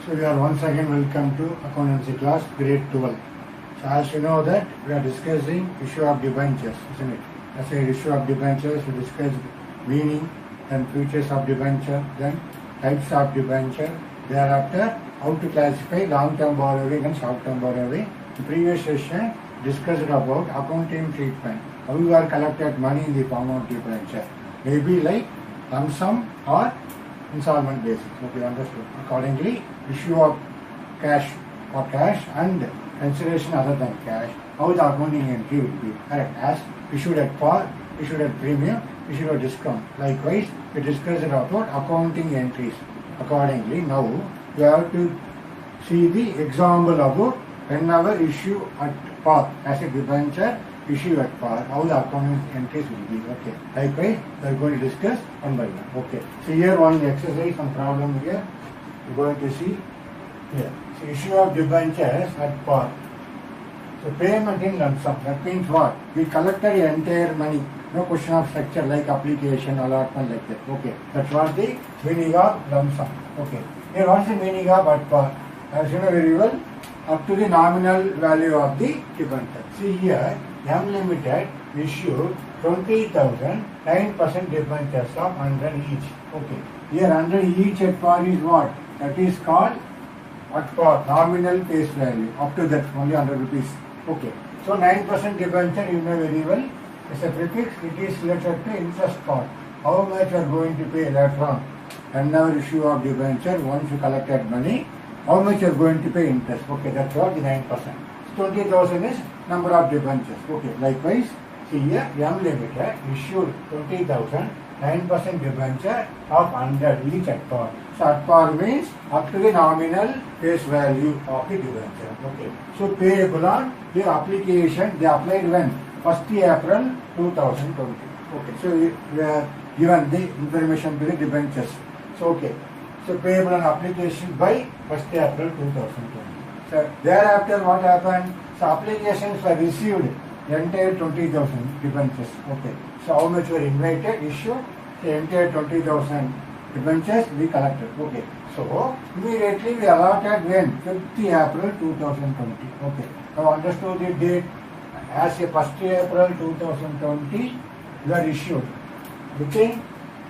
So we are once again welcome to accountancy class grade 12. So as you know that we are discussing issue of debentures, isn't it? As a issue of debentures, we discussed meaning, then features of debenture, then types of debenture, thereafter how to classify long-term borrowing and short-term borrowing. The previous session discussed about accounting treatment, how you are collected money in the form of debenture, maybe like lump sum or installment basis. Okay, understood. Accordingly, issue of cash or cash and consideration other than cash, how the accounting entry will be correct as issued at par, issued at premium, issued at discount. Likewise, we discussed about accounting entries. Accordingly, now we have to see the example about whenever issue at par as a debenture issue at par, how the accounting entries will be. Okay. Likewise, we are going to discuss one by one. Okay. So here one exercise, some problem here. We're going to see here. So issue of debentures at par. So payment in lump sum. That means what? We collected the entire money. No question of structure like application, allotment like that. Okay. That's what the meaning of lump sum. Okay. Here what's the meaning of at par? As you know very well, up to the nominal value of the debenture. See here, M Limited issued 20,000, 9% debentures of 100 each. Okay. Here 100 each at par is what? That is called at par, nominal face value. Up to that only 100 rupees. Okay. So 9% debenture you know very well. As a prefix, it is related to interest part. How much you are going to pay later on? Whenever issue of debenture, once you collected money, how much you are going to pay interest? Okay, that's what the 9%. 20,000 is number of debentures. Okay, likewise, see here, M Limited issued 20,000, 9% debenture of 100 each at par. So at par means up to the nominal face value of the debenture. Okay, so payable on the application, they applied when? 1st April 2020. Okay, so we are given the information to the debentures. So okay. So payable on application by 1st April 2020. So thereafter what happened? So applications were received, the entire 20,000 debentures. Okay. So how much were invited, issued? The entire 20,000 debentures we collected. Okay. So immediately we allotted when? 5th April 2020. Okay. Now understood the date as a 1st April 2020 we are issued. Within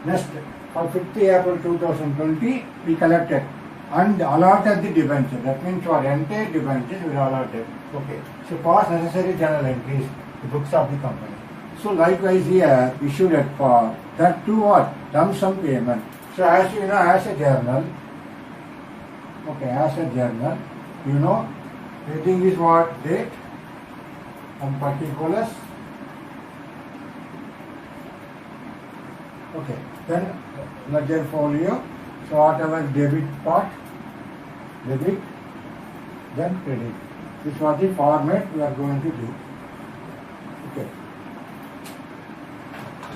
next on 5th April 2020, we collected and allotted the debenture. That means for entire debentures we allotted. Okay. So pass necessary journal entries, the books of the company. So likewise here issued at par. That too what? Lump sum payment. So as you know, as a journal, okay, as a journal, you know, heading is what? Date and particulars. Okay. Then ledger folio, so whatever debit part, debit, then credit. This was the format we are going to do. Okay.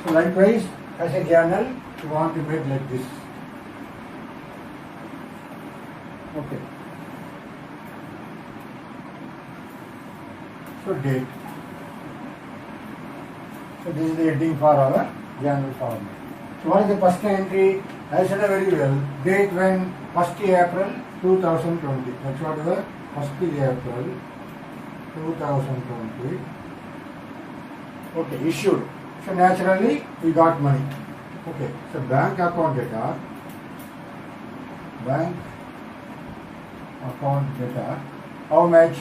So likewise, as a journal, you want to make like this. Okay. So date. So this is the heading for our journal format. So what is the first entry? I said very well. Date when? 1st April 2020. That's what the 1st April 2020. Okay, issued. So naturally we got money. Okay, so bank account data. Bank account data. How much?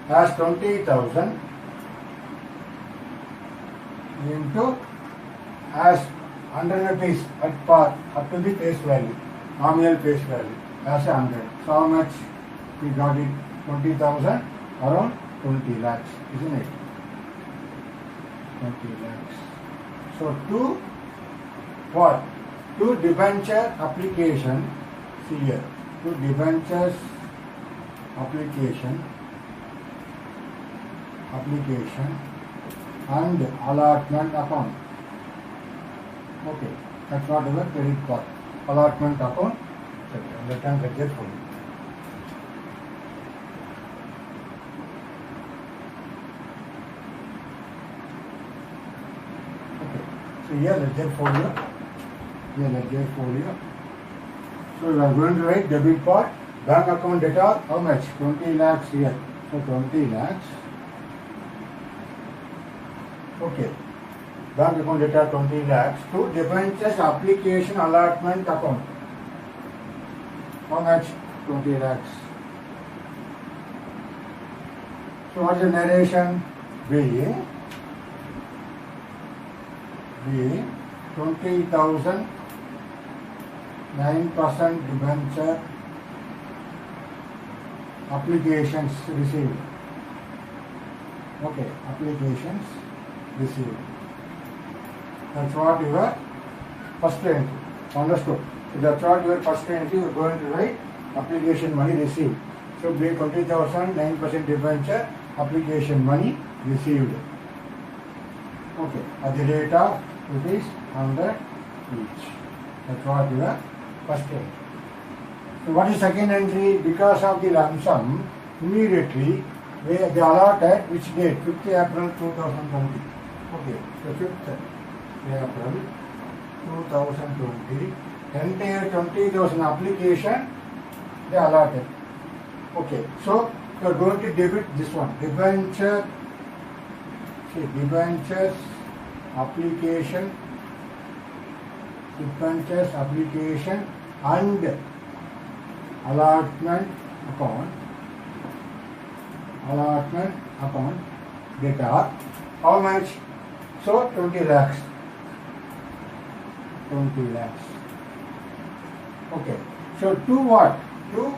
As 20,000 into as 100 rupees at par up to the face value, nominal face value as 100. So how much we got it? 20,000, around 20 lakhs, isn't it? 20 lakhs. So to what? To debenture application, see here, to debentures application and allotment account. Okay, that's what our credit card. Allotment account, return ledger folio. Okay, so here ledger folio. So we are going to write debit part, bank account debtor, how much? 20 lakhs here. So 20 lakhs. Okay. Bank account debtor 20 lakhs to debentures application allotment account. How much? 20 lakhs. So what is the narration? Being 20,000 9% debenture applications received. Okay, applications received. That's what your first entry. Understood? So that's what your first entry. You're going to write application money received. So be 20,000 9% debenture application money received. Okay, at the rate of ₹100 each. That's what your first entry. So what is second entry? Because of the lump sum, immediately they allotted which date? 5th April 2020. Okay, so 5th April 2020. Entire 20,000 application they allotted. Okay, so you are going to debit this one. Debentures application, debentures application and allotment account data. How much? So 20 lakhs. 20 lakhs. Okay. So to what? To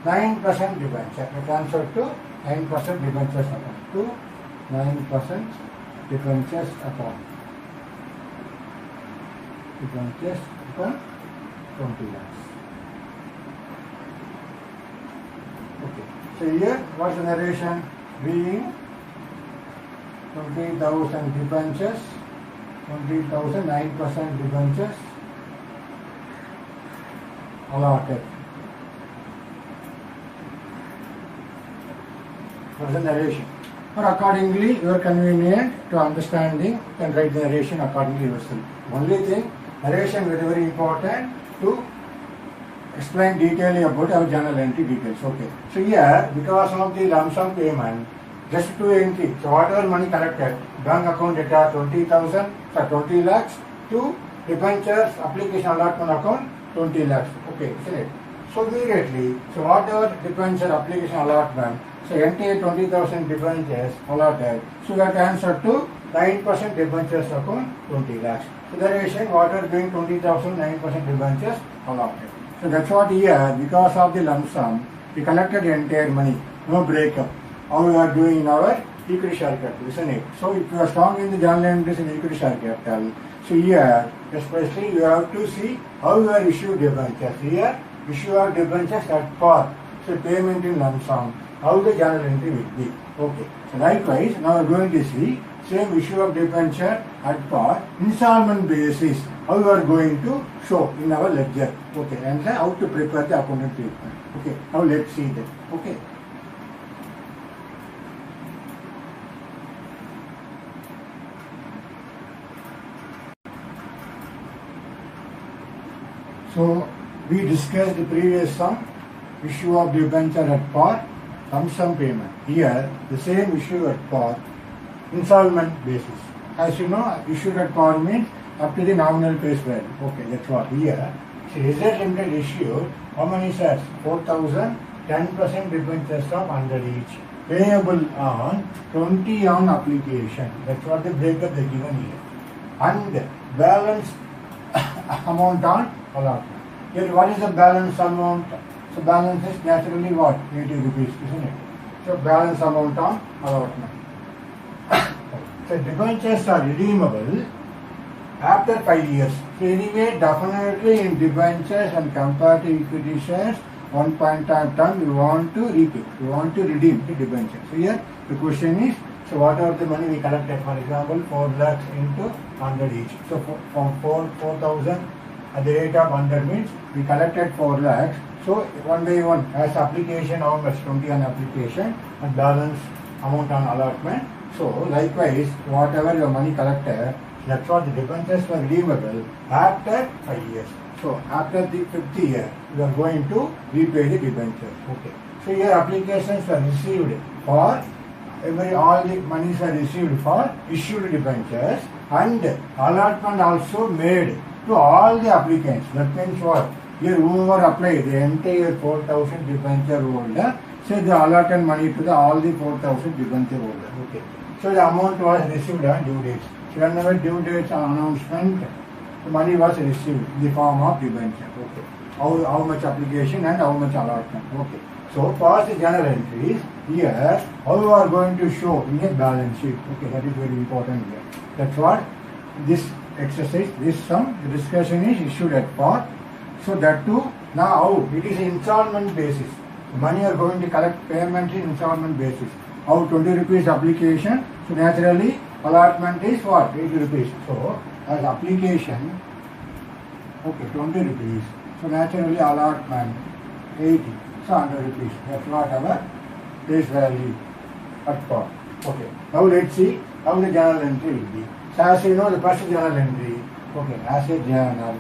9% debenture. Transfer to 9% debentures account. To 9% debentures account. Debentures account 20 lakhs. Okay. So here, what's the narration? Being 20,000 debentures, 20,000 9% debentures allotted. What's the narration? Or accordingly, you are convenient to understanding, you can write the narration accordingly yourself. Only thing, narration very very important to explain detailing about our journal entry details. Okay. So here, because of the lump sum payment, just two entry. So whatever money collected, bank account data 20,000, so 20 lakhs to debentures application allotment account 20 lakhs. Okay, isn't it? So immediately, so whatever debenture application allotment, so entire 20,000 debentures allotted, so that answer to 9% debentures account 20 lakhs. So the relation water being 20,000 9% debentures allotted. So that's what here, because of the lump sum, we collected the entire money, no breakup. How we are doing in our equity share capital, isn't it? So if you are strong in the journal entries in equity share capital, so here, especially you have to see how you are issued debentures. Here, issue of debentures at par, so payment in lump sum, how the journal entry will be. Okay. So likewise, now we are going to see same issue of debenture at par, installment basis, how you are going to show in our ledger. Okay, and then how to prepare the accounting treatment. Okay, now let's see that. Okay. So we discussed the previous sum, issue of debenture at par, lump sum payment. Here, the same issue at par, installment basis. As you know, issued at par means up to the nominal face value. Okay, that's what. Here, so Reserve Limited issued how many shares? 4,000, 10% debentures of 100 each. Payable on 20 on application. That's what the breakup they given here. And balance amount on allotment. Here, what is the balance amount? So balance is naturally what? 80 rupees, isn't it? So balance amount on allotment. So debentures are redeemable after 5 years. So anyway, definitely in debentures and compared to equity shares, one point of time we want to repay, we want to redeem the debenture. So here the question is, so whatever the money we collected, for example, 4 lakhs into 100 each. So from 4,000 at the rate of 100 means we collected 4 lakhs. So one by one, as application, how much? 20 on application and balance amount on allotment. So likewise, whatever your money collected, that's what the debentures were redeemable after 5 years. So after the 5th year, you are going to repay the debentures. Okay. So your applications are received for all the monies are received for issued debentures, and allotment also made to all the applicants. That means what? Here whoever applied the entire 4,000 debenture holder, so they allotted money to all the 4,000 debenture holder. Okay. So the amount was received on due dates. So whenever due dates announcement, the money was received in the form of debenture. Okay. How much application and how much allotment. Okay. So for the journal entries, here how you are going to show in a balance sheet. Okay, that is very important here. That's what this exercise, this sum, the discussion is issued at par. So that too, now it is installment basis. The money are going to collect payment in installment basis. How 20 rupees application, so naturally allotment is what? 80 rupees. So as application, okay, 20 rupees. So naturally allotment 80. So 100 rupees. That's what our face value at par. Okay. Now let's see how the journal entry will be. So as you know, the first journal entry, okay, as a journal,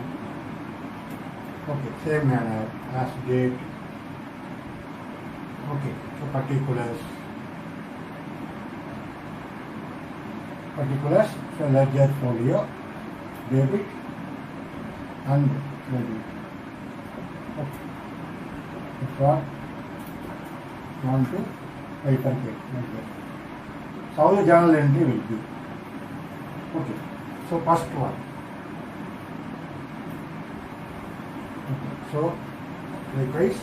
okay, same manner as date, okay, so particulars, so ledger folio, debit and credit. Okay. That's what you want to bifurcate. So how the journal entry will be. Okay. So first one. Okay. So likewise,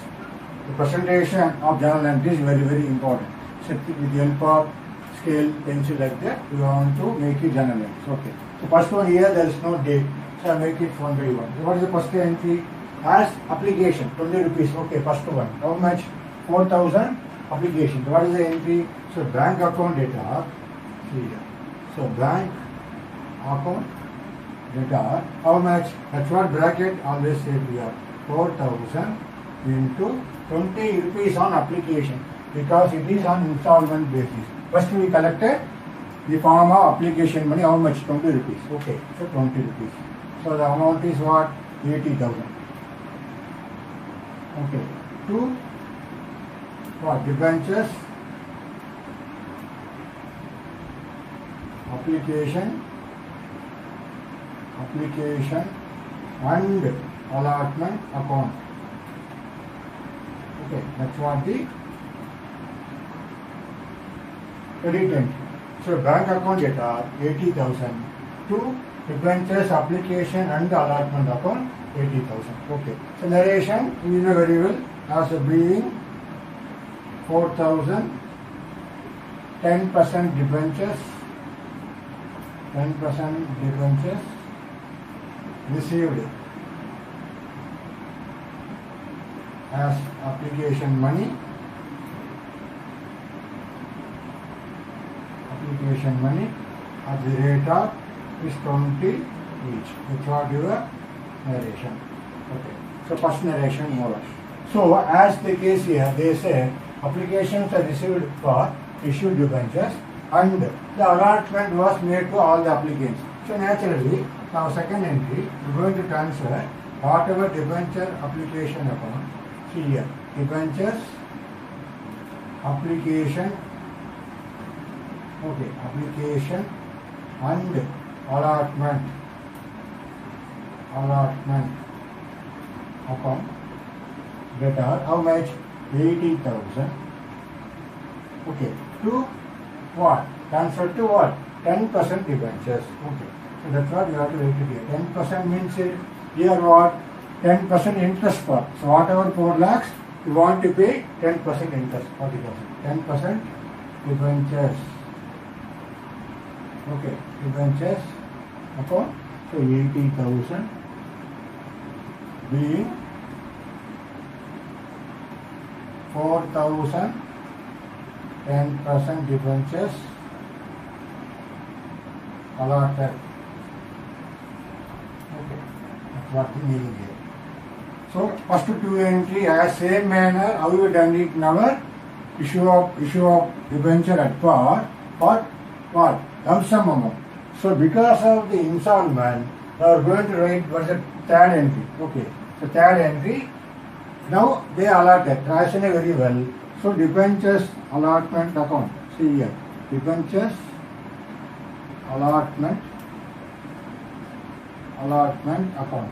the presentation of journal entry is very, very important. So with the help of scale, pencil like that, we want to make it journal entry. Okay. So first one here, there is no date. So I make it one by one. So what is the first entry? As application, 20 rupees. Okay, first one. How much? 4,000 application. What is the entry? So bank account data. See here. So bank account data. How much? That's what bracket always say here. 4,000 into 20 rupees on application, because it is on installment basis. First we collected the form of application money. How much? 20 rupees. Okay, so 20 rupees. So the amount is what? 80,000. Okay, two what? Debentures, application and allotment account. Okay, that's what the credit entry. So bank account data 80,000 to debentures, application and allotment account 80,000. Okay. So narration, you know very well, as a being 4,000, 10% debentures, 10% debentures received as application money, at the rate of is 20 each. That's what your narration. Okay. So first narration more. So as the case here, they say applications are received for issued debentures and the allotment was made to all the applicants. So naturally, now second entry, we are going to transfer whatever debenture application account. See here, debentures, application, okay, application and allotment account data. How much? 80,000. Okay, to what? Transfer to what? 10% debentures. Okay, so that's what you have to write it here. 10% means here what? 10% interest for. So whatever 4 lakhs, you want to pay 10% interest, 40%. 10% debentures. Okay, debentures account. So 80,000 being 4,000, 10% debentures allotted. Okay, that's what we need here. So first two entry as same manner how you done it in our issue of debenture at par for what? Lump sum amount. So because of the installment, we are going to write what is the third entry. Okay. So third entry. Now they allotted. Rationally very well. So debentures allotment account. See here. Debentures allotment account.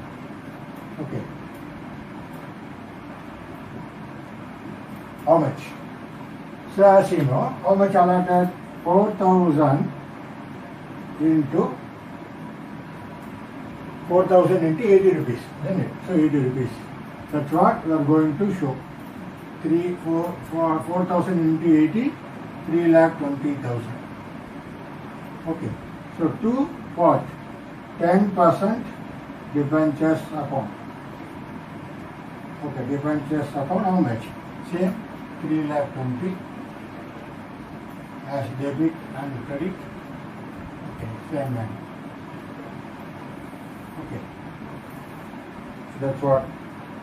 Okay. How much? So as you know, how much allotted? 4,000 into 4,000 into 80 rupees, isn't it? So 80 rupees. That's what we are going to show. 4,000 into 80, 3,20,000. Okay. So to what? 10% debentures account. Okay, debentures account how much? Same 3,20,000 as debit and credit. Okay, same man. Okay. So that's what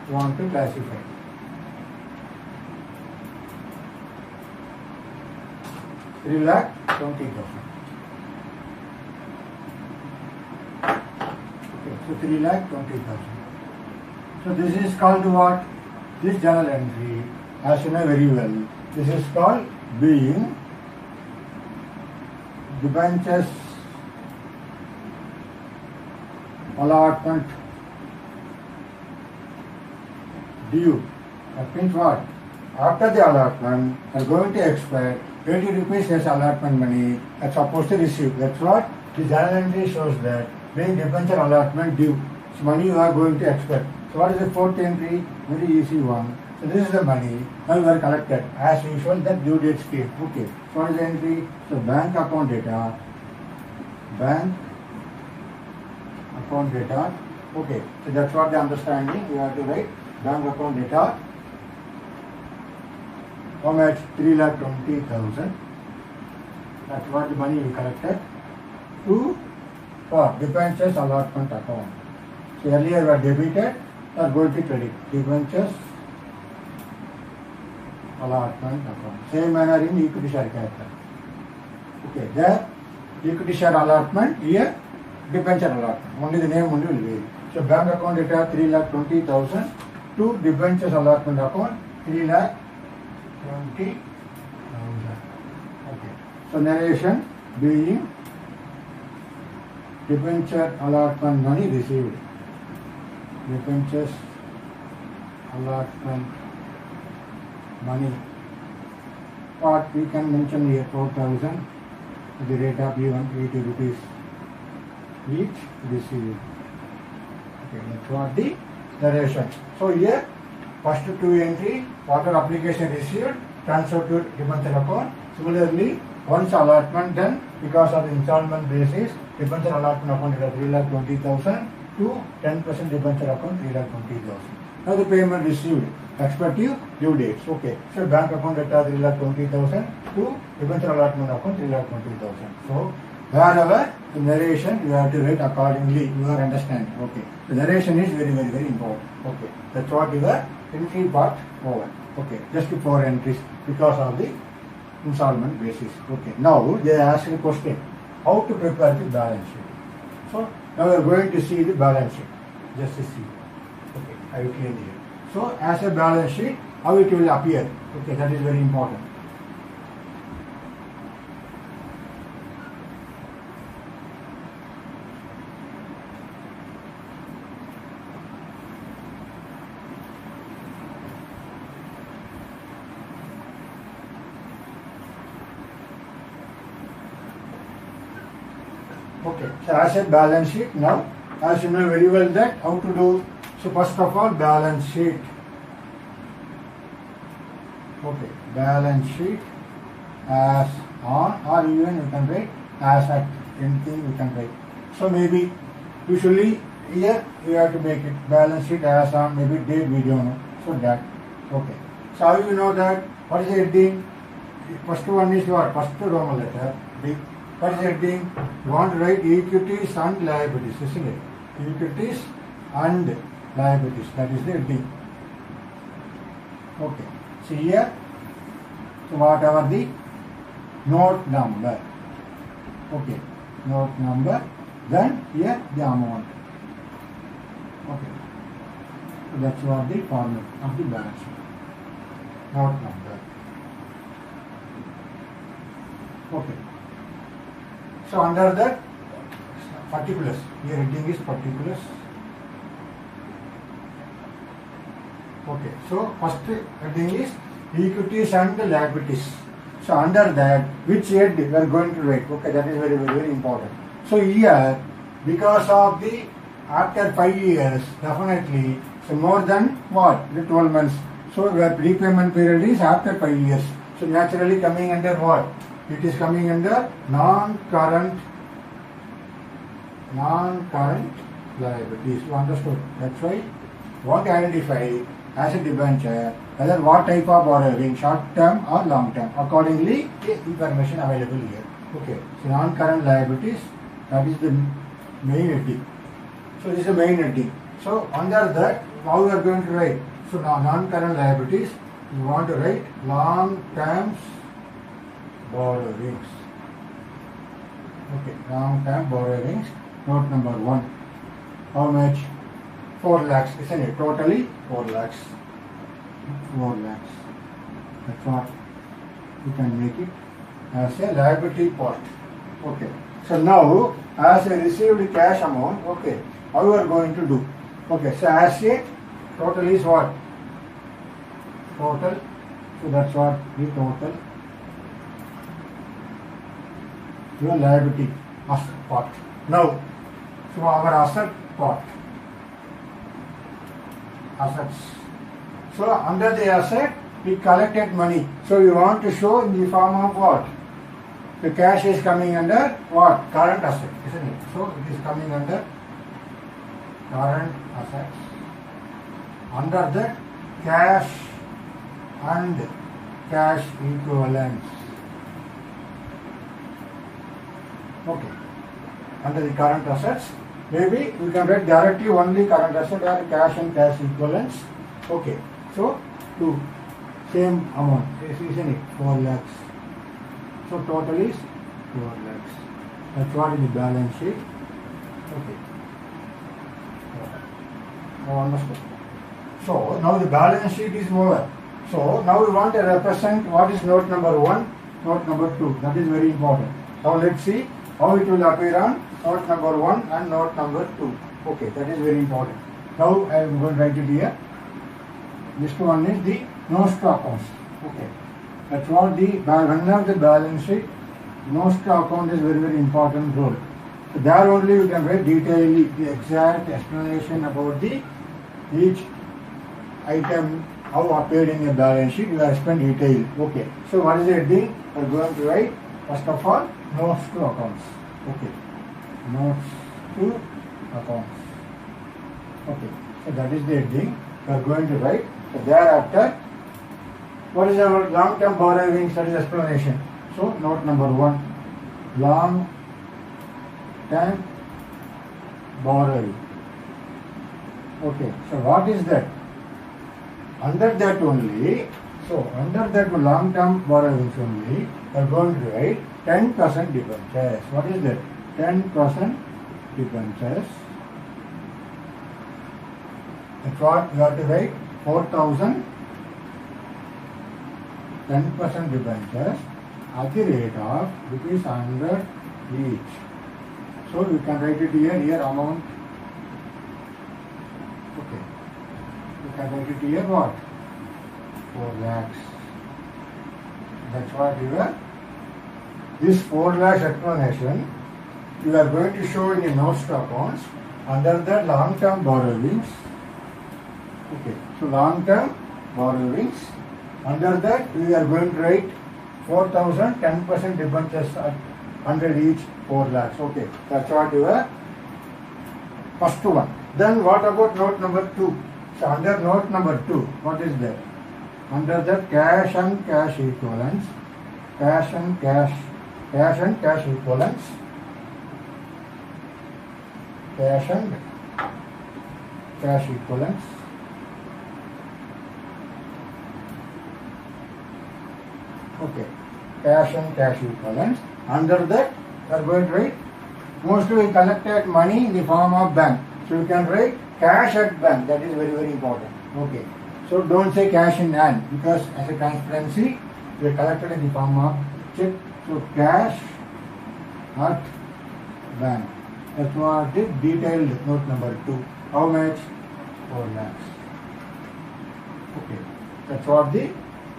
we want to classify. $3,20,000. Okay, so 3,20,000. So this is called what? This journal entry, as you know very well, this is called being debentures allotment due. That means what? After the allotment, are going to expire 80 rupees as allotment money are supposed to receive. That's what the journal entry shows, that being debenture allotment due. So money you are going to expect. So what is the fourth entry? Very easy one. So this is the money. Now you are collected. As usual, that due date came. Okay. So what is the entry? So bank account data. Bank account data. Okay. So that's what the understanding. You have to write bank account data. How much? 3,20,000. That's what the money we collected. To for debentures allotment account. So earlier we are debited, or going to credit. Debentures allotment account. Same manner in equity share capital. Okay, there equity share allotment, here debenture allotment. Only the name only will vary. So bank account data 3,20,000 to debentures allotment account 3,20,000. Okay. So narration being debenture allotment money received. Debentures allotment money. What we can mention here, 4,000 at the rate of even 80 rupees each received. Okay, that's what the narration. So here, first two entry, water application received, transferred to debenture account. Similarly, once allotment done, because of the installment basis, debenture allotment account is 3,20,000 to 10% debenture account 3,20,000. Now the payment received, expected due dates. Okay, so bank account data 3,20,000 to debenture allotment account 3,20,000. So wherever the narration you have to write accordingly, you are understanding. Okay, the narration is very important. Okay, that's what your entry part over. Okay, just 4 entries because of the installment basis. Okay, now they ask the question, how to prepare the balance sheet. So now we are going to see the balance sheet. Just to see. Okay, I will clear here. So as a balance sheet, how it will appear. Okay, that is very important. Okay, so as a balance sheet now, as you know very well that how to do. So first of all, balance sheet. Okay, balance sheet as on, or even you can write as at, anything you can write. So maybe usually here you have to make it balance sheet as on, maybe date we don't know. So that, okay. So how you know that? What is the heading? First one is what? First Roman letter, big. What is the heading? You want to write equities and liabilities, isn't it? Equities and liabilities, that is the heading. Okay. See here, so whatever the note number. Okay, note number, then here the amount. Okay. So that's what the format of the balance sheet. Note number. Okay. So under that particulars, here heading is particulars. Okay. So first heading is equities and liabilities. So under that, which head we are going to write? Okay, that is very, very, very important. So here, because of the after 5 years, definitely, so more than what? The 12 months. So the repayment period is after 5 years. So naturally coming under what? It is coming under non-current liabilities. You understood? That's why want to identify as a debenture whether what type of borrowing, short term or long term. Accordingly, the information available here. Okay. So non-current liabilities, that is the main heading. So this is the main heading. So under that, how we are going to write? So now non-current liabilities, you want to write long-term borrowings. Okay, long-term borrowings. Note number 1. How much? 4 lakhs, isn't it? Totally 4 lakhs. 4 lakhs. That's what you can make it as a liability part. Okay. So now, as a received cash amount, okay, how you are going to do? Okay, so as a total is what? Total. So that's what the total. Your liability asset part. Now, so our asset part. Assets. So under the asset, we collected money. So we want to show in the form of what? The cash is coming under what? Current asset, isn't it? So it is coming under current assets. Under the cash and cash equivalents. Okay. Under the current assets, maybe we can write directly only current asset or cash and cash equivalents. Okay. So, to same amount, isn't it? 4 lakhs. So, total is 4 lakhs. That's what in the balance sheet. Okay. Now, understood. So, now the balance sheet is over. So, now we want to represent what is note number 1, note number 2. That is very important. Now, let's see how it will appear on note number 1 and note number 2. Okay, that is very important. Now, I am going to write it here. This one is the notes to accounts. Okay. That's what when of the balance sheet, notes to account is very, very important role. So there only you can write detailedly the exact explanation about each item, how appeared in the balance sheet, you have explained detail. Okay. So what is the heading? We are going to write, first of all, notes to accounts. Okay. Notes to accounts. Okay. So that is the heading. We are going to write. So thereafter, what is our long-term borrowings? That is explanation. So note number 1, long-term borrowing. Okay. So what is that? Under that only. So under that long-term borrowings only, we are going to write 10% debentures. What is that? 10% debentures. That's what you have to write. 4,000, 10% debentures at the rate of ₹100 each. So you can write it here amount. Okay. You can write it here what? 4 lakhs. That's what this 4 lakhs explanation you are going to show in the notes to accounts under the long-term borrowings. Okay, so long-term borrowings. Under that, we are going to write 4,000, 10% debentures at 100 each, 4 lakhs. Okay, that's what your first one. Then what about note number 2? So under note number 2, what is that? Under that, cash and cash equivalents. Cash and cash equivalents. Cash and cash equivalents. Okay, cash and cash equivalents. Under that, we are going to write, mostly we collected money in the form of bank. So you can write cash at bank, that is very, very important. Okay. So don't say cash in hand because as a transparency, we are collected in the form of check. So cash at bank. That's what the detailed note number 2. How much? 4 lakhs. Okay. That's what the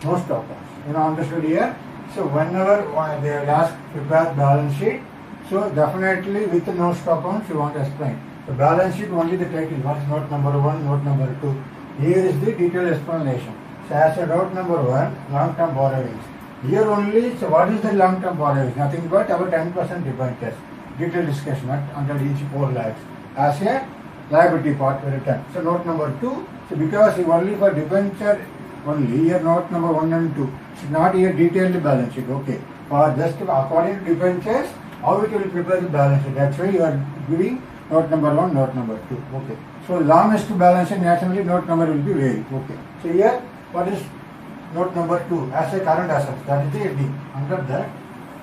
most of us. You know, understood here? So whenever they will ask prepare balance sheet, so definitely with the note accounts you want to explain. The balance sheet only the title. What is note number 1, note number 2. Here is the detailed explanation. So as a note number 1, long-term borrowings. Here only, so what is the long-term borrowings? Nothing but our 10% debentures. Detailed discussion under each 4 lakhs. As a liability part written. So note number 2, so because only for debenture only, here note number 1 and 2. It's not here detailed balance sheet. Okay. For just according to debentures, how it will prepare the balance sheet. That's why you are giving note number 1, note number 2. Okay. So longest balance sheet naturally note number will be varied. Okay. So here what is note number 2 as a current assets? That is the heading. Under that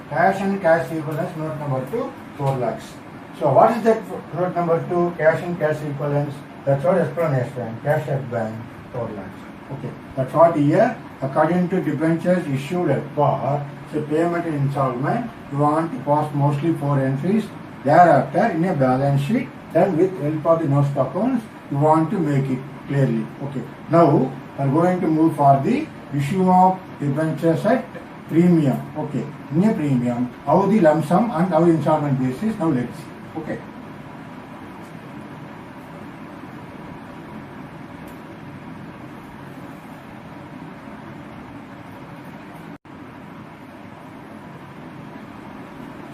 cash and cash equivalents note number 2, 4 lakhs. So what is that note number 2? Cash and cash equivalents. That's what explanation. Cash at bank 4 lakhs. Okay. That's what here according to debentures issued at par. So payment in installment. You want to pass mostly 4 entries. Thereafter in a balance sheet. Then with help of the notes accounts, you want to make it clearly. Okay. Now we are going to move for the issue of debentures at premium. Okay. In a premium, how the lump sum and how installment basis. Now let's see. Okay.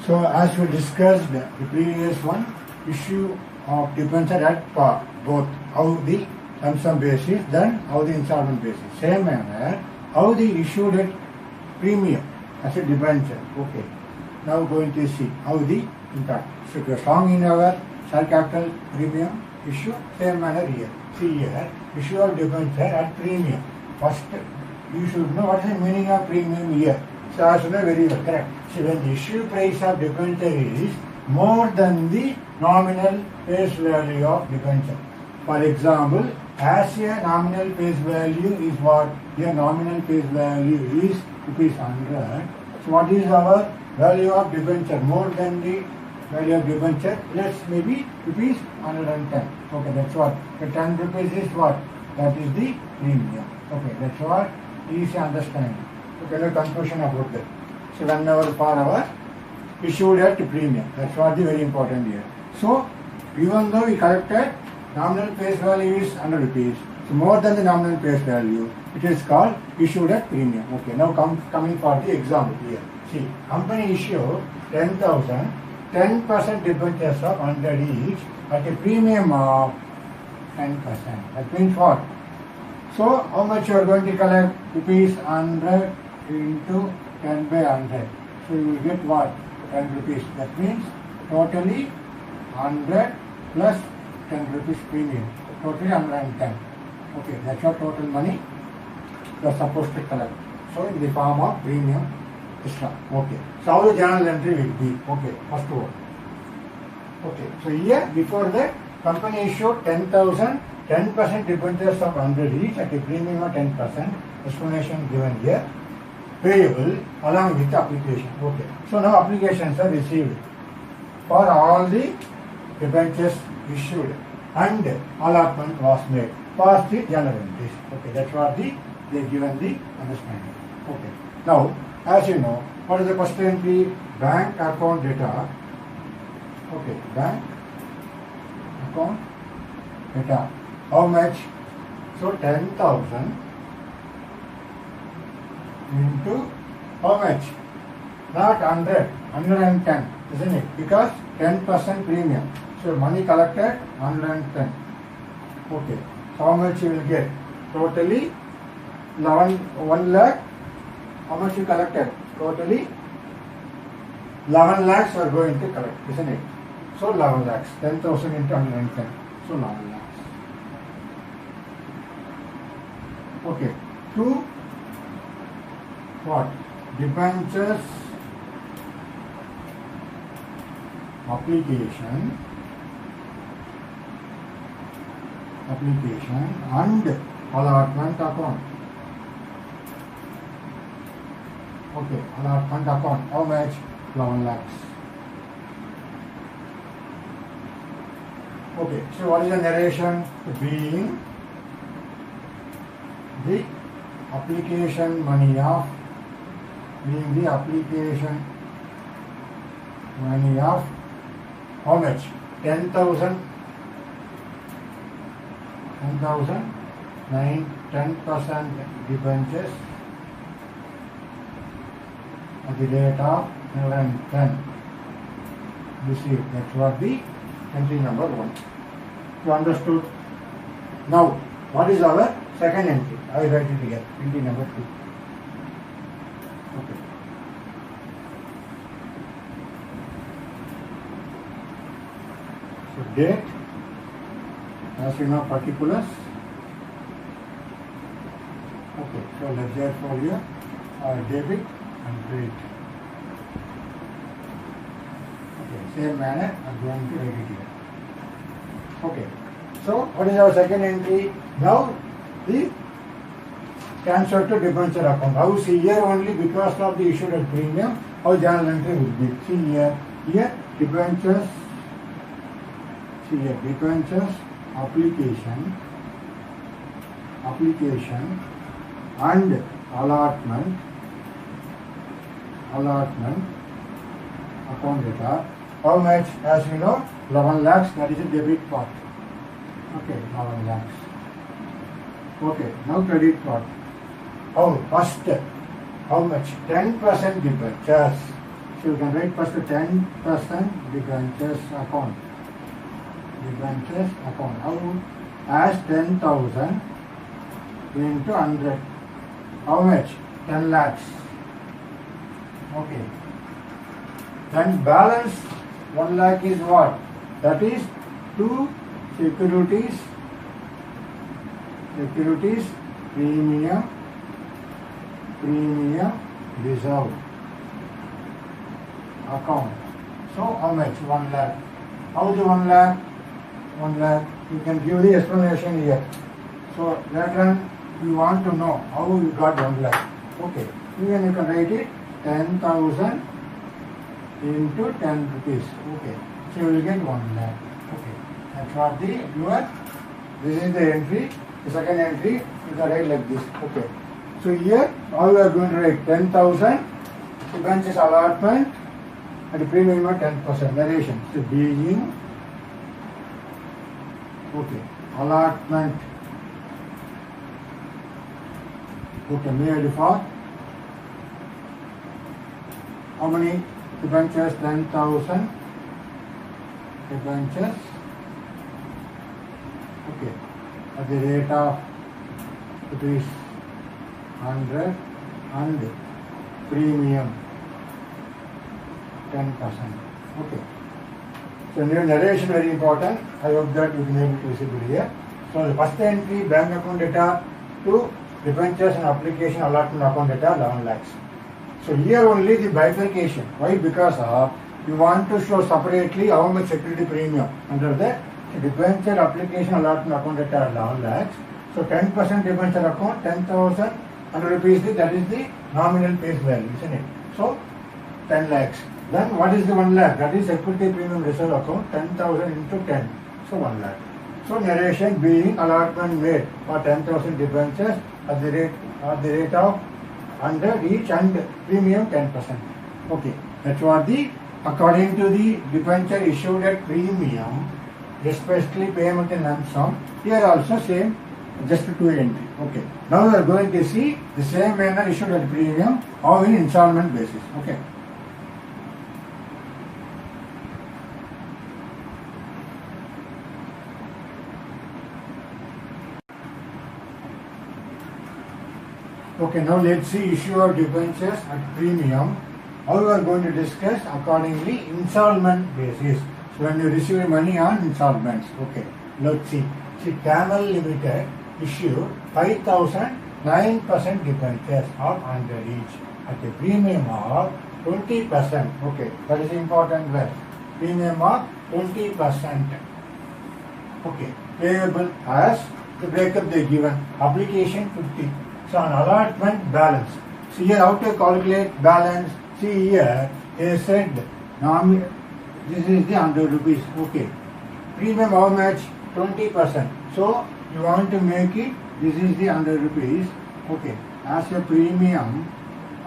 So as we discussed the previous one, issue of debenture at par, both how the lump sum basis, then how the installment basis. Same manner, how the issued at premium as a debenture. Okay. Now going to see how the impact. So if you are strong in our share capital premium issue, same manner here. See here, issue of debenture at premium. First, you should know what is the meaning of premium here. So as you know very well, correct. So when the issue price of debenture is more than the nominal face value of debenture. For example, as a nominal face value is what? Your nominal face value is ₹100. So what is our value of debenture? More than the value of debenture, let's maybe ₹110. Okay, that's what. The 10 rupees is what? That is the premium. Okay, that's what easy understanding. Okay, no confusion about that. So whenever for our issued at premium, that's what the very important here. So even though we collected nominal face value is 100 rupees, so more than the nominal face value, it is called issued at premium. Okay, now coming for the example here. See, company issue 10,000, 10% debentures of 100 each at a premium of 10%. That means what? So how much you are going to collect? ₹100 into 10 by 100. So you will get what? 10 rupees. That means totally 100 plus 10 rupees premium. Totally 110. Okay, that's your total money you are supposed to collect. So in the form of premium extra. Okay. So how the journal entry will be? Okay, first one. Okay, so here before that company issued 10,000, 10% debentures of 100 each at a premium of 10%. Explanation given here. Payable along with the application. Okay. So now applications are received for all the debentures issued and allotment was made. Past the journal entries. Okay, that's what they given the understanding. Okay. Now, as you know, what is the first entry? Bank account data. Okay, bank account data. How much? So 10,000 into how much? Not 100, 110, isn't it? Because 10% premium. So money collected 110. Okay. So how much you will get? Totally 1 lakh. How much you collected? Totally 11 lakhs are going to collect, isn't it? So 11 lakhs. 10,000 into 110. So 11 lakhs. Okay. To what? Debentures application application and allotment account. Okay, allotment account. How much? 11 lakhs. Okay, so what is the narration? Being the application money of how much? 10,000 10% debentures at the rate of 110 received. That's what the entry number 1. You understood? Now, what is our second entry? I will write it again. Entry number 2. Okay. So date, as you know, particulars. Okay, so ledger folio, debit and credit. Okay, same manner I'm going to write it here. Okay, so what is our second entry? Now the transfer to debenture account. How see here only because of the issued at premium, how journal entry would be. See here debentures. See here debentures application and allotment account data. How much? As you know, 11 lakhs, that is a debit part. Okay, 11 lakhs. Okay, now credit part. First, how much? 10% debentures. So you can write first 10% debentures account. How? As 10,000 into 100. How much? 10 lakhs. Okay. Then balance 1 lakh is what? That is 2 securities premium reserve account. So how much? 1 lakh. How is 1 lakh? 1 lakh. You can give the explanation here. So later on you want to know how you got 1 lakh. Okay. Even you can write it 10,000 into 10 rupees. Okay. So you will get 1 lakh. Okay. That's what this is the entry. The second entry you can write like this. Okay. So here all we are going to write 10,000 debentures allotment and the premium of 10%. Narration. So being okay. Allotment. Okay, made for how many debentures? 10,000 debentures. Okay, at the rate of rupees 100 and premium 10%. Okay. So narration very important. I hope that you can able to visible here. So the first entry bank account data to debentures and application allotment account data 11 lakhs. So here only the bifurcation. Why? Because you want to show separately how much security premium under the debenture application allotment account data 11 lakhs. So 10% debenture account 10,000 rupees. That is the nominal face value, isn't it? So 10 lakhs. Then what is the 1 lakh? That is security premium reserve account 10,000 into 10. So 1 lakh. So narration being allotment made for 10,000 debentures at the rate of 100 each and premium 10%. Okay, that's what according to the debenture issued at premium, especially payment in lump sum. Here also same, just 2 entry. Okay. Now we are going to see the same manner issued at premium or in installment basis. Okay. Okay, now let's see issue of debentures at premium. How we are going to discuss accordingly installment basis. So when you receive money on installments. Okay, let's see. See, Camel Limited issue 5,000 9% debentures of 100 each at a premium of 20%. Okay, that is important word. Premium of 20%. Okay, payable as the breakup they given. Application 50. So on allotment balance. See here how to calculate balance. See here they said this is the 100 rupees. Okay. Premium how much? 20%. So you want to make it, this is the 100 rupees. Okay. As a premium,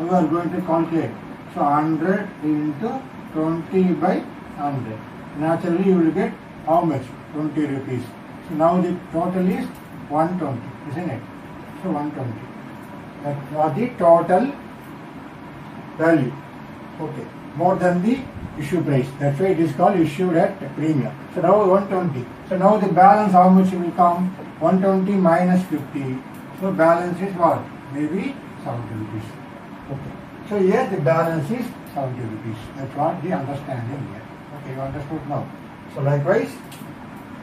you are going to calculate. So 100 into 20 by 100. Naturally you will get how much? 20 rupees. So now the total is 120, isn't it? So 120. That was the total value. Okay. More than the issue price. That's why it is called issued at premium. So now 120. So now the balance how much will come? 120 minus 50. So balance is what? Maybe 70 rupees. Okay. So here the balance is 70 rupees. That's what the understanding here. Okay, you understood now. So likewise,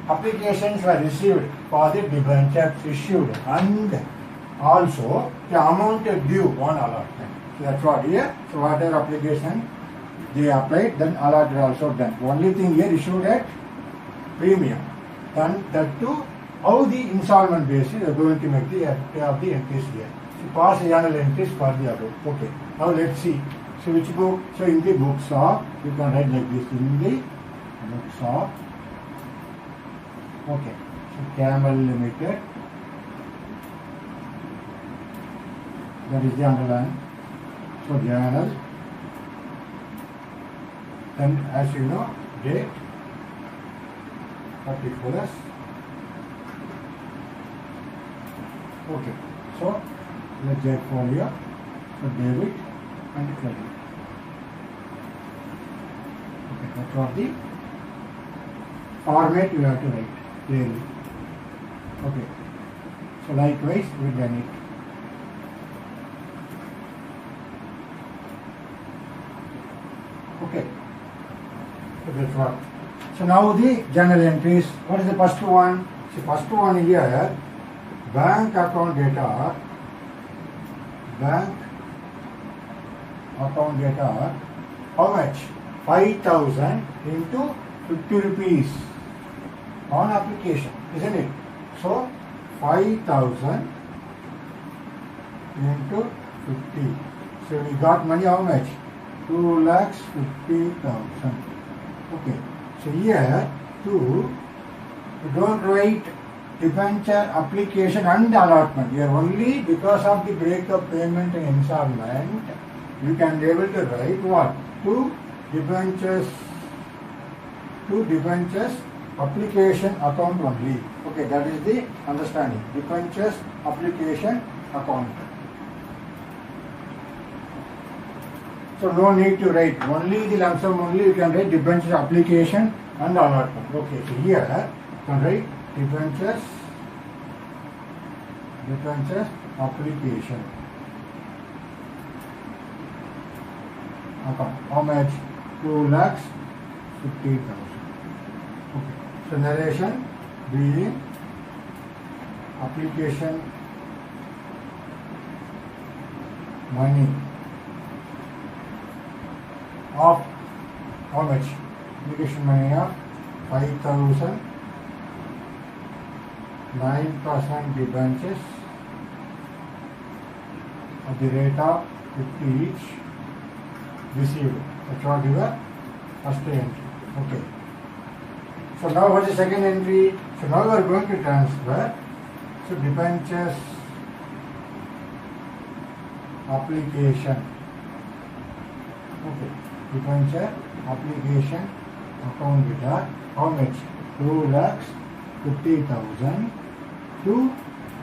applications were received for the debentures issued and also the amount due on allotment. So that's what here. So whatever application they applied, then allotted also done. Only thing here issued at premium. Then that too, how the installment basis are going to make the of the entries here. So pass the journal entries for the above. Okay. Now let's see. So which book? So in the books of, you can write like this, in the books of, okay. So Camel Limited, that is the underline. So journal, then as you know, date, particulars. Okay. So let's get folio. So debit and credit. Okay, that's what the format you have to write clearly. Okay. So likewise we done it. Okay. So that's what. So now the journal entries. What is the first one? The first one here, bank account data. Bank account data. How much? 5,000 into 50 rupees on application, isn't it? So 5,000 into 50. So we got money how much? 2,50,000. Okay. So here too, you don't write debenture application and allotment. Here only because of the breakup payment and installment, you can be able to write what? Two debentures application account only. Okay, that is the understanding. Debentures application account. So no need to write only the lump sum only. You can write debentures application and allotment. Okay, so here you can write debentures application account. How much? 2,50,000. Okay. So narration being application money of how much? Application money of 5,000, 9% debentures at the rate of 50 each received. That's what your first entry. Okay. So now what is the second entry? So now we are going to transfer. So debentures application. Okay. Debenture application account data. How much? 2,50,000 to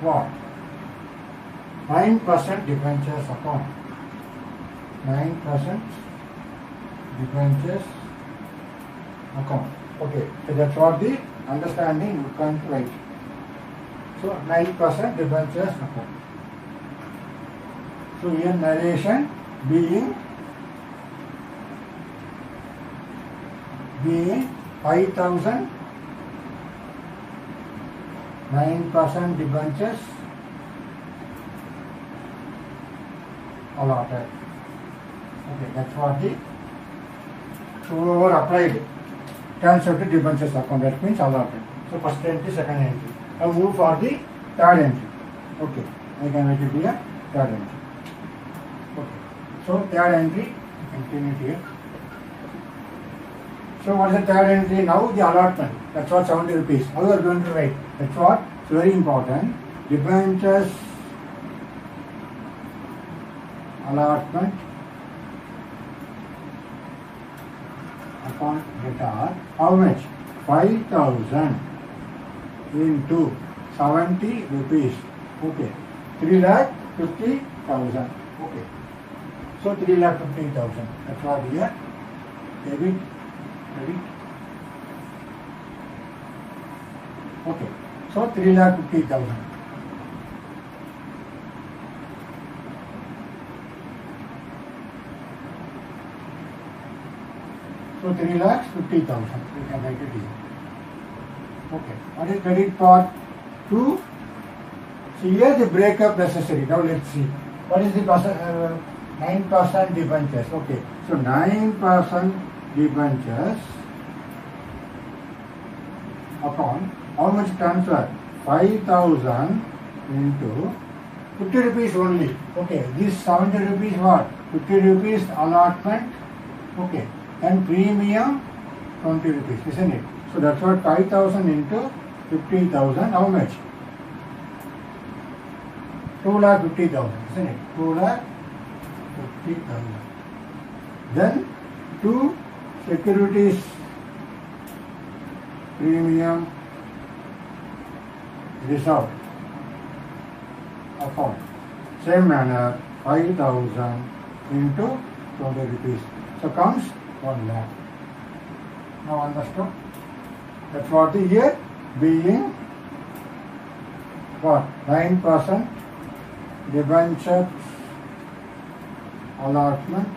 what? 9% debentures account. 9% debentures account. Okay, so that's what the understanding you can write. So 9% debentures account. So here narration being 5,000, 9% debentures allotted. Okay, that's what the so applied transfer to debentures account. That means allotted. So first entry, second entry. Now move for the third entry. Okay, I can write it here, third entry. Okay, so third entry, continue here. So what is the third entry? Now the allotment. That's what 70 rupees. How you are going to write? That's what. It's very important. Debentures allotment upon debtor. How much? 5,000 into 70 rupees. Okay. 3,50,000. Okay. So 3,50,000. That's what here. Debit. Ready? Okay. So 3,50,000. So 3,50,000. We can write it here. Okay. What is credit part? 2. So here the breakup necessary. Now let's see. What is the 9% debentures? Okay. So 9% debentures upon how much transfer? 5,000 into 50 rupees only. Okay, this 70 rupees what? 50 rupees allotment. Okay, and premium 20 rupees, isn't it? So that's what 5,000 into 50,000. How much? 2,50,000, isn't it? 2,50,000. Then 2 securities premium reserve account. Same manner, 5,000 into 20 rupees. So comes 1 lakh. Now understood? That's what the year being what? 9% debenture allotment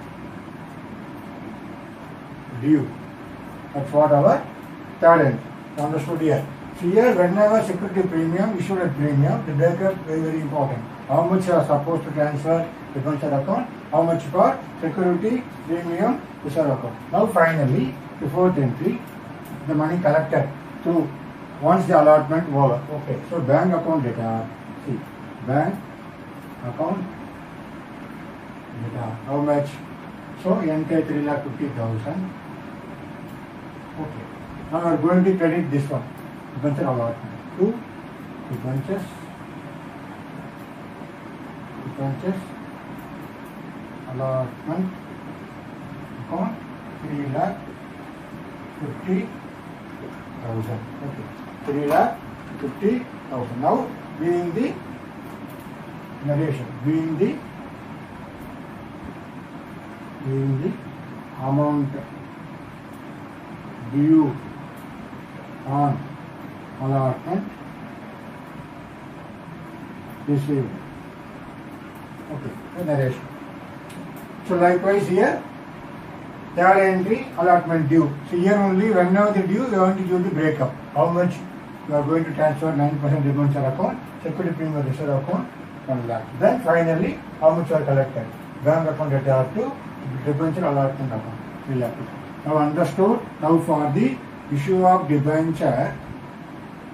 due. That's what our third entry. Understood here. So here whenever security premium, issued at premium, the breakup is very important. How much you are supposed to transfer debenture account, how much for security premium reserve account. Now finally, the fourth entry, the money collected through once the allotment over. Okay, so bank account data. See, bank account data. How much? So enter 3,50,000. Okay. Now we are going to credit this one. Debenture allotment. 2 debentures. Allotment account 3,50,000. Okay. 3,50,000. Now being the narration, being the amount due on allotment received. Okay, the narration. So likewise here, third entry allotment due. So here only whenever the due, we are going to give the breakup. How much you are going to transfer 9% debenture account, security premium reserve account, 1 lakh. Then finally, how much you are collected? Bank account data to debenture allotment account, 3 lakh. Now understood. Now for the issue of debenture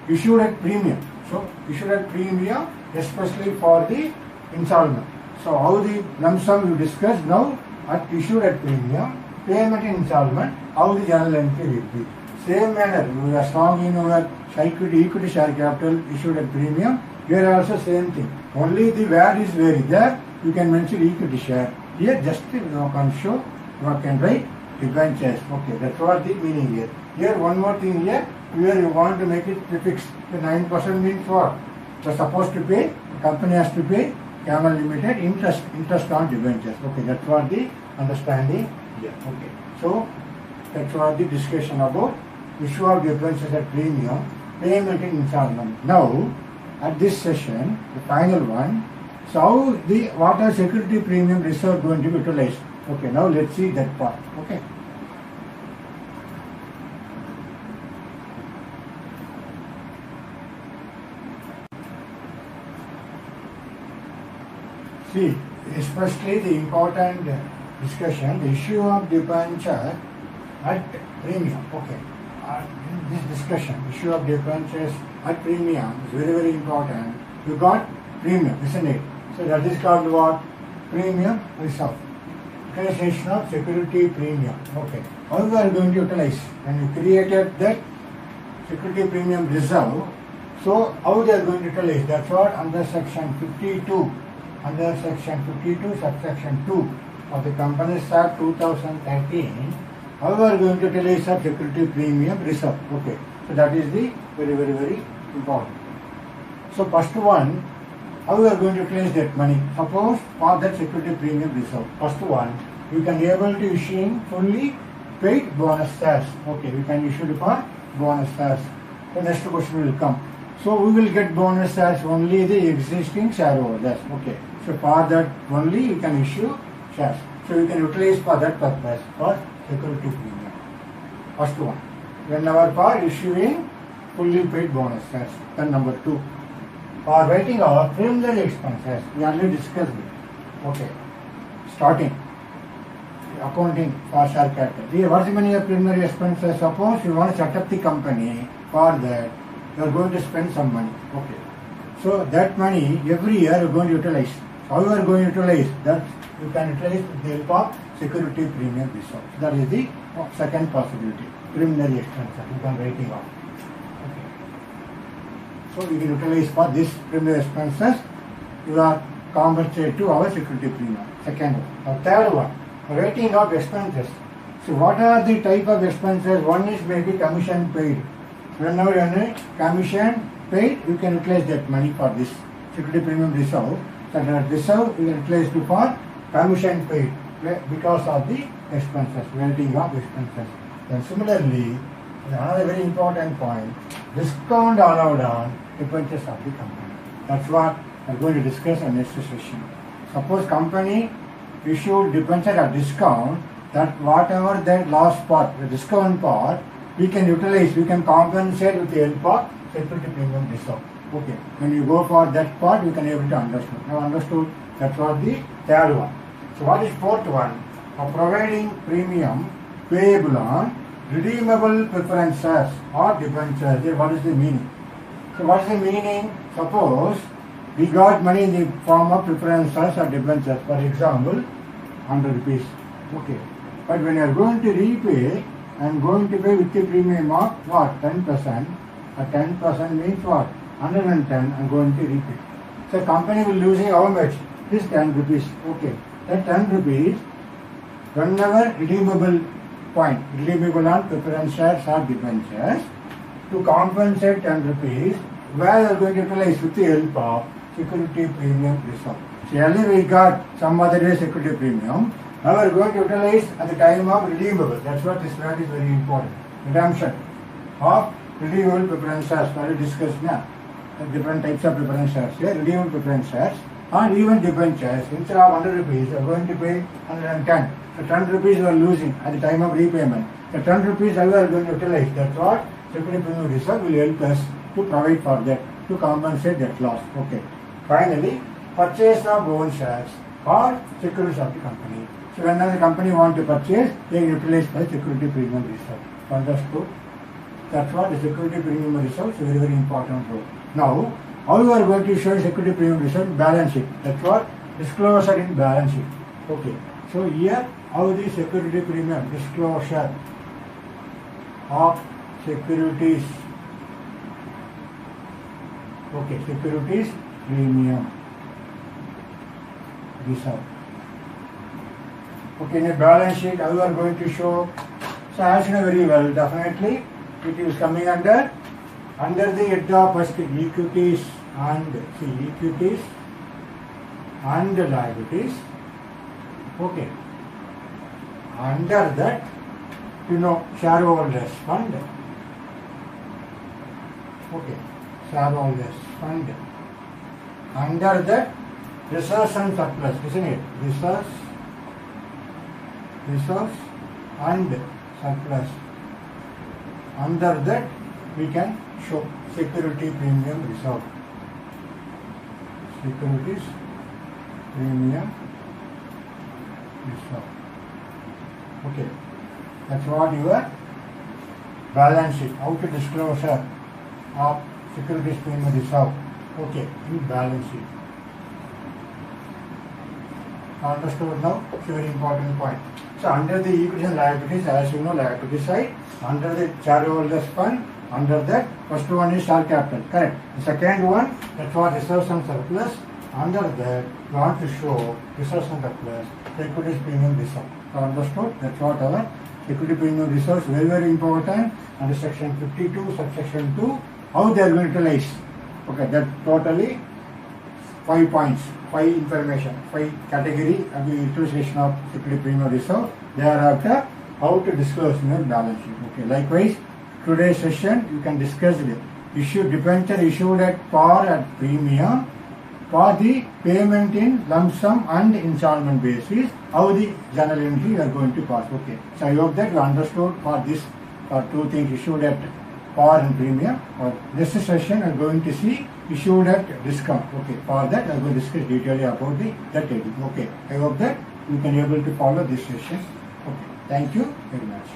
issued at premium. So issued at premium, especially for the installment. So how the lump sum you discussed now at issued at premium, payment in installment, how the journal entry will be. Same manner, you are strong in your equity share capital issued at premium. Here also same thing. Only the where is vary. There you can mention equity share. Here just you can show, you can write debentures. Okay, that's what the meaning here. Here one more thing here. Here you want to make it prefix. The 9% means what? You are supposed to pay. The company has to pay. Camel Limited interest on debentures. Okay, that's what the understanding here. Okay, so that's what the discussion about issue of debentures at premium, payment in installment. Now, at this session, the final one, so how the what are security premium reserve going to be utilized? Okay, now let's see that part. Okay. See, especially the important discussion, the issue of debenture at premium. Okay. this discussion, issue of debentures at premium is very, very important. You got premium, isn't it? So that is called what? Premium reserve. Utilization of security premium. Okay. How you are going to utilize? When you created that security premium reserve, so how they are going to utilize? That's what under section 52, under section 52, subsection 2 of the Companies Act 2013, how we are going to utilize of security premium reserve. Okay, so that is the very, very, very important. So first one, how we are going to utilize that money? Suppose for that security premium reserve, first one, you can able to issue fully paid bonus shares. Okay, we can issue it for bonus shares. The next question will come. So we will get bonus shares only the existing shareholders. Okay, so for that only you can issue shares. So you can utilize for that purpose for security premium. First one. Whenever for issuing fully paid bonus shares. Then number 2. For writing our preliminary expenses, we already discussed it. Okay. Starting. Accounting for share capital. Here, what's the meaning of preliminary expenses? Suppose you want to set up the company. For that, you are going to spend some money. Okay. So that money every year you are going to utilize. How you are going to utilize that? You can utilize with the help of security premium reserve. That is the second possibility. Preliminary expenses. You can writing off. Okay. So we can utilize for this preliminary expenses. You are compensated to our security premium. Second one. The third one. Writing of expenses. So what are the type of expenses? One is maybe commission paid. Whenever you have commission paid, you can utilize that money for this security premium reserve. So that reserve you can utilize to for commission paid because of the expenses, writing of expenses. Then similarly, another very important point, discount allowed on debentures of the company. That's what we are going to discuss in next session. Suppose company issued debenture at discount, that whatever that last part, the discount part, we can utilize, we can compensate with the help of security premium reserve. Okay, when you go for that part, you can able to understand. Now understood, that's what the third one. So what is fourth one? Of providing premium payable on redeemable preferences or debentures. Here, what is the meaning? So what is the meaning? Suppose we got money in the form of preferences or debentures. For example, 100 rupees. Okay. But when you are going to repay, I am going to pay with the premium of what? 10%. 10% means what? 110 I am going to repay. So company will losing how much? This 10 rupees. Okay. That 10 rupees, whenever redeemable point, redeemable on preference shares or debentures, to compensate 10 rupees, where you are going to utilize with the help of security premium reserve. So earlier we got some other day security premium. Now we are going to utilize at the time of redeemable. That's what this word is very important. Redemption of redeemable preference shares. Already discussed now. Different types of preference shares. Here, redeemable preference shares and even debentures. Instead of 100 rupees, you are going to pay 110. So 10 rupees you are losing at the time of repayment. The 10 rupees you are going to utilize. That's what security premium reserve will help us to provide for that, to compensate that loss. Okay. Finally, purchase of own shares or securities of the company. So whenever the company want to purchase, they utilize by security premium reserve. Understood? That's what the security premium reserve is a very, very important role. Now, how you are going to show security premium reserve? Balance sheet. That's what disclosure in balance sheet. Okay. So here, how the security premium disclosure of securities. Okay, securities premium reserve. Okay, in a balance sheet, how you are going to show? So as you know very well, definitely it is coming under the head of first equities and liabilities. Okay. Under that, shareholders fund. Okay. Shareholders fund. Under that, reserves and surplus, isn't it? Reserves and surplus. Under that, we can show security premium reserve. Securities premium reserve. Okay. That's what your balance sheet. How to disclosure of securities premium reserve. Okay, in balance sheet. Understood now? It's a very important point. So under the equity and liabilities, as you know, liability side, under the shareholders fund, under that, first one is share capital, correct. The second one, that's what reserves and surplus. Under that, you want to show reserves and surplus, equities premium reserve. So understood? That's what our equity premium reserves, very, very important. Under section 52, subsection 2, how they are going to utilize. Okay, that totally 5 points, 5 information, 5 category of the utilization of equity premium reserve. Thereafter, how to disclose in your balance sheet. Okay, likewise, today's session you can discuss the issue debenture issued at par at premium for the payment in lump sum and installment basis. How the journal entry you are going to pass. Okay, so I hope that you understood for this two things issued at par and premium. Or next session you are going to see issued at discount. Okay, for that I will discuss detailedly about that heading. Okay, I hope that you can able to follow this session. Okay, thank you very much.